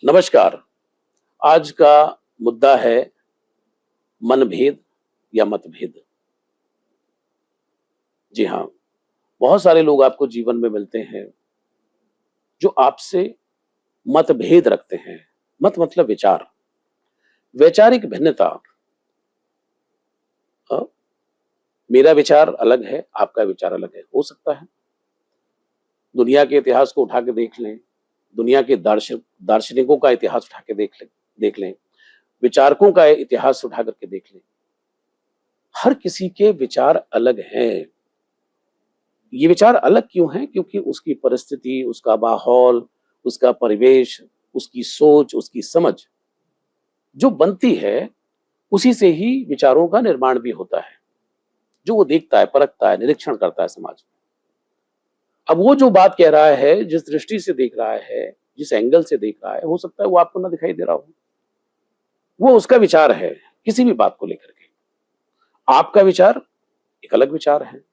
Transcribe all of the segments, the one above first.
नमस्कार। आज का मुद्दा है मनभेद या मतभेद। जी हाँ, बहुत सारे लोग आपको जीवन में मिलते हैं जो आपसे मतभेद रखते हैं। मत मतलब विचार, वैचारिक भिन्नता। अ, मेरा विचार अलग है, आपका विचार अलग है। हो सकता है दुनिया के इतिहास को उठा के देख लें, दुनिया के दार्शनिकों का इतिहास उठा के देख लें, विचारकों का इतिहास उठा करके देख लें। हर किसी के विचार अलग हैं। ये विचार अलग क्यों हैं? क्योंकि उसकी परिस्थिति, उसका माहौल, उसका परिवेश, उसकी सोच, उसकी समझ जो बनती है, उसी से ही विचारों का निर्माण भी होता है। जो वो देखता है, परखता है, निरीक्षण करता है समाज में। अब वो जो बात कह रहा है, जिस दृष्टि से देख रहा है, जिस एंगल से देख रहा है, हो सकता है वो आपको ना दिखाई दे रहा हो। वो उसका विचार है, किसी भी बात को लेकर के। आपका विचार एक अलग विचार है।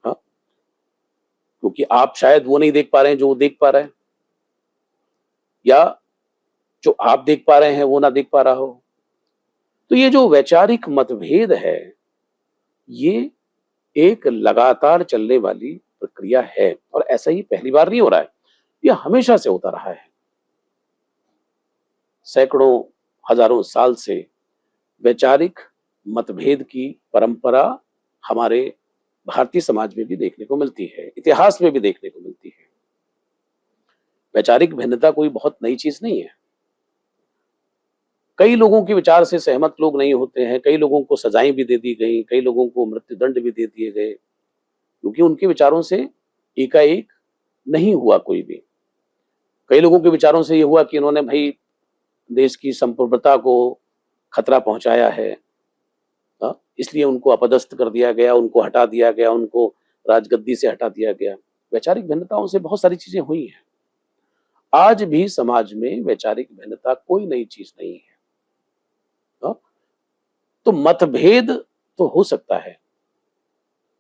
हाँ, क्योंकि आप शायद वो नहीं देख पा रहे हैं जो वो देख पा रहा है, या जो आप देख पा रहे हैं वो ना देख पा रहा हो। तो ये जो वैचारिक मतभेद है, ये एक लगातार चलने वाली प्रक्रिया है और ऐसा ही पहली बार नहीं हो रहा है। ये हमेशा से होता रहा है। सैकड़ों, हजारों साल से वैचारिक मतभेद की परंपरा हमारे भारतीय समाज में भी देखने को मिलती है, इतिहास में भी देखने को मिलती है। वैचारिक भिन्नता कोई बहुत नई चीज नहीं है। कई लोगों के विचार से सहमत लोग नहीं होते हैं, कई लोगों को सजाएं भी दे दी गई, कई लोगों को मृत्युदंड भी दे दिए गए, क्योंकि उनके विचारों से एकाएक नहीं हुआ कोई भी। कई लोगों के विचारों से ये हुआ कि इन्होंने भाई देश की संप्रभुता को खतरा पहुंचाया है, इसलिए उनको अपदस्थ कर दिया गया, उनको हटा दिया गया, उनको राजगद्दी से हटा दिया गया। वैचारिक भिन्नताओं से बहुत सारी चीजें हुई हैं। आज भी समाज में वैचारिक भिन्नता कोई नई चीज नहीं है। हाँ? तो मतभेद तो हो सकता है,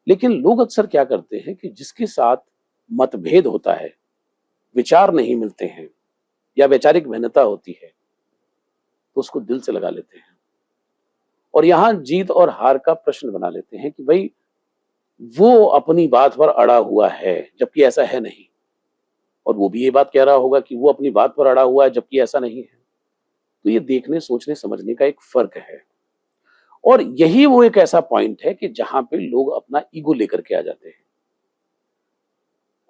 लेकिन लोग अक्सर क्या करते हैं कि जिसके साथ मतभेद होता है, विचार नहीं मिलते हैं या वैचारिक भिन्नता होती है, तो उसको दिल से लगा लेते हैं और यहां जीत और हार का प्रश्न बना लेते हैं कि भाई वो अपनी बात पर अड़ा हुआ है, जबकि ऐसा है नहीं। और वो भी ये बात कह रहा होगा कि वो अपनी बात पर अड़ा हुआ है, जबकि ऐसा नहीं है। तो ये देखने, सोचने, समझने का एक फर्क है। और यही वो एक ऐसा पॉइंट है कि जहां पे लोग अपना ईगो लेकर के आ जाते हैं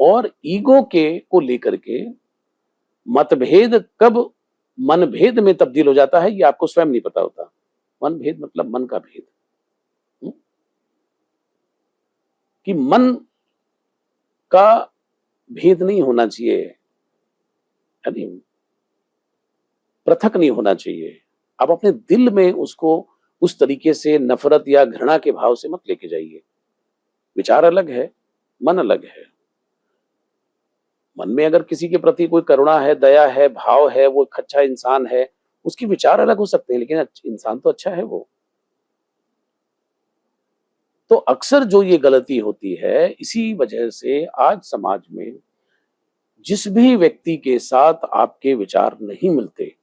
और ईगो के को लेकर के मतभेद कब मनभेद में तब्दील हो जाता है, ये आपको स्वयं नहीं पता होता। मनभेद मतलब मन का भेद। हुँ? कि मन का भेद नहीं होना चाहिए, यानी पृथक नहीं होना चाहिए। आप अपने दिल में उसको उस तरीके से नफ़रत या घृणा के भाव से मत लेके जाइए। विचार अलग है, मन अलग है। मन में अगर किसी के प्रति कोई करुणा है, दया है, भाव है, वो एक अच्छा इंसान है, उसके विचार अलग हो सकते हैं, लेकिन इंसान तो अच्छा है वो। तो अक्सर जो ये गलती होती है, इसी वजह से आज समाज में जिस भी व्यक्ति के साथ आपके विचार नहीं मिलते,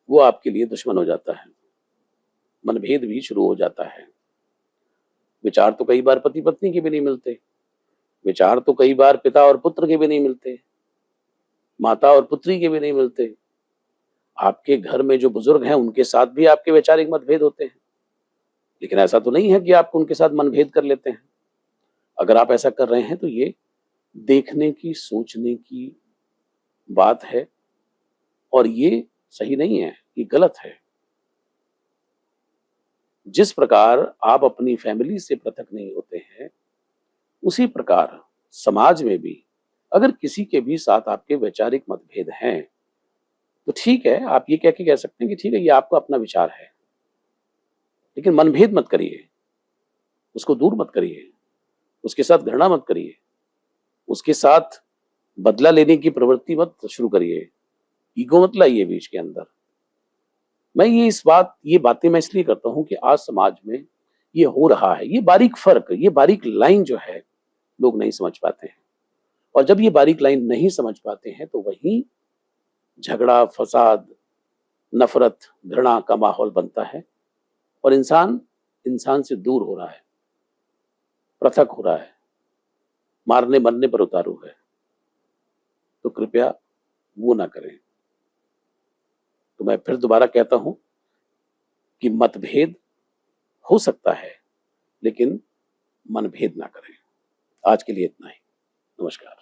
वो आपके लिए दुश्मन हो जाता है। मनभेद भी शुरू हो जाता है। विचार तो कई बार पति-पत्नी के भी नहीं मिलते, विचार तो कई बार पिता और पुत्र के भी नहीं मिलते, माता और पुत्री के भी नहीं मिलते। आपके घर में जो बुजुर्ग हैं, उनके साथ भी आपके वैचारिक मतभेद होते हैं। लेकिन ऐसा तो नहीं है कि आप उनके साथ मनभेद कर लेते हैं। अगर आप ऐसा कर रहे हैं तो ये देखने की, सोचने की बात है और ये सही नहीं है, ये गलत है। जिस प्रकार आप अपनी फैमिली से पृथक नहीं होते हैं, उसी प्रकार समाज में भी अगर किसी के भी साथ आपके वैचारिक मतभेद हैं, तो ठीक है, आप ये कह के कह सकते हैं कि ठीक है, ये आपका अपना विचार है। लेकिन मनभेद मत करिए, उसको दूर मत करिए, उसके साथ घृणा मत करिए, उसके साथ बदला लेने की प्रवृत्ति मत शुरू करिए, ईगो मत लाइए बीच के अंदर। मैं ये बातें मैं इसलिए करता हूँ कि आज समाज में ये हो रहा है, ये बारीक फ़र्क, ये बारीक लाइन जो है, लोग नहीं समझ पाते हैं। और जब ये बारीक लाइन नहीं समझ पाते हैं तो वहीं झगड़ा, फसाद, नफरत, घृणा का माहौल बनता है और इंसान इंसान से दूर हो रहा है, पृथक हो रहा है, मारने मरने पर उतारू है। तो कृपया वो ना करें। तो मैं फिर दोबारा कहता हूं कि मतभेद हो सकता है, लेकिन मनभेद ना करें। आज के लिए इतना ही। नमस्कार।